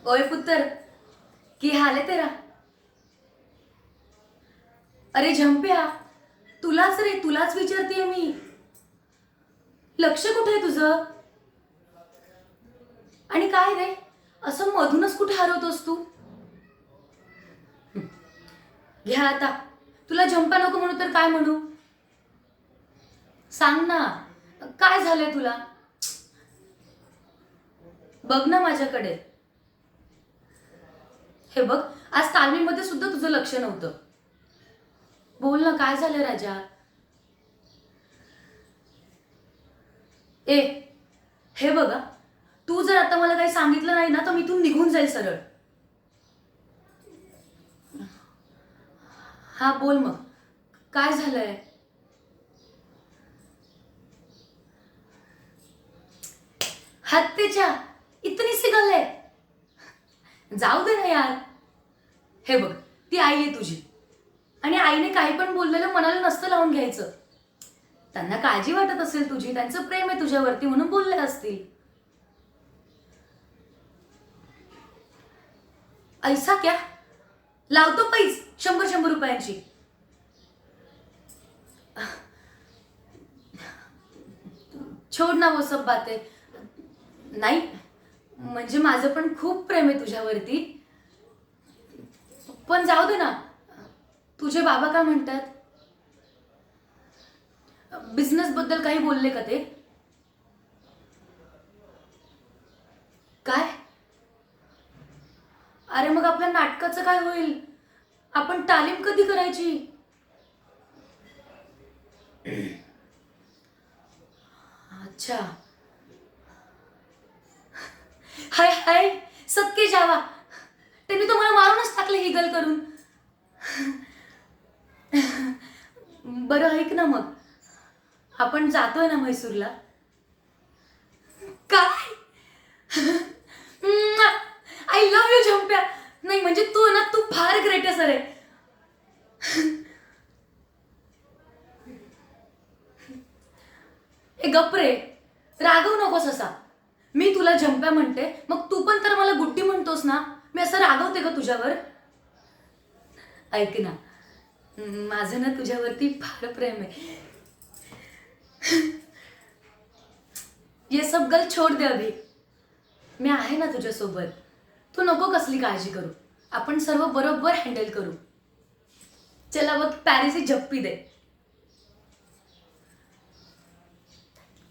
ओए पुत्र, की हाल है तेरा? अरे झंप्या, तुलाच रे, तुलाच विचारतेय मी. लक्ष कुठे आहे तुझं? आणि काय रे, असं मधूनच कुठे हरवतोस तू? घ्या आता. तुला झंपा नको म्हणू तर काय म्हणू? सांग ना, काय झालंय तुला? बघ ना माझ्याकडे. हे बघ, आज तालमीमध्ये सुद्धा तुझं लक्ष नव्हतं. बोल ना, काय झालं राजा? ए, हे बघा, तू जर आता मला काही सांगितलं नाही ना तर मी इथून निघून जाईल सरळ. हा बोल मग, काय झालंय? हत्तेच्या, इतनी सी गल आहे. जाऊ दे ना यार. हे बघ, ती आई आहे तुझी आणि आईने काही पण बोललेलं मनाला नसतं लावून घ्यायचं. त्यांना काळजी वाटत असेल तुझी, त्यांचं प्रेम आहे तुझ्यावरती म्हणून बोलले असतील. ऐसा क्या? लावतो पैस 100-100 रुपयांची. छोड ना वो सब बातें. नाही म्हणजे माझं पण खूप प्रेम आहे तुझ्यावरती. पण जाऊ दे ना, तुझे बाबा काय म्हणतात? बिझनेस बद्दल काही बोलले का ते? काय? अरे मग आपल्या नाटकाचं काय होईल? आपण तालीम कधी करायची? अच्छा. हाय हाय, सबके जावा. त्यांनी तो मला मारूनच टाकले ही गल करून. बरं ऐक ना मग, आपण जातोय ना म्हैसूरला? काय? आय लव्ह यू झंप्या. नाही म्हणजे तू फार ग्रेट आहे सर. ए गप रे, रागवू नकोस असा. मी तुला झंप्या म्हणते, मग तू पण तर मला गुड्डी म्हणतोस ना. मी असं रागवते का तुझ्यावर? ऐक ना, माझं ना तुझ्यावरती फार प्रेम आहे. ये सब गल छोड़ दे अभी. मी आहे ना तुझ्यासोबत. तू नको कसली काळजी करू. आपण सर्व बरोबर हँडल करू. चला बघ, पॅरिसची झप्पी दे.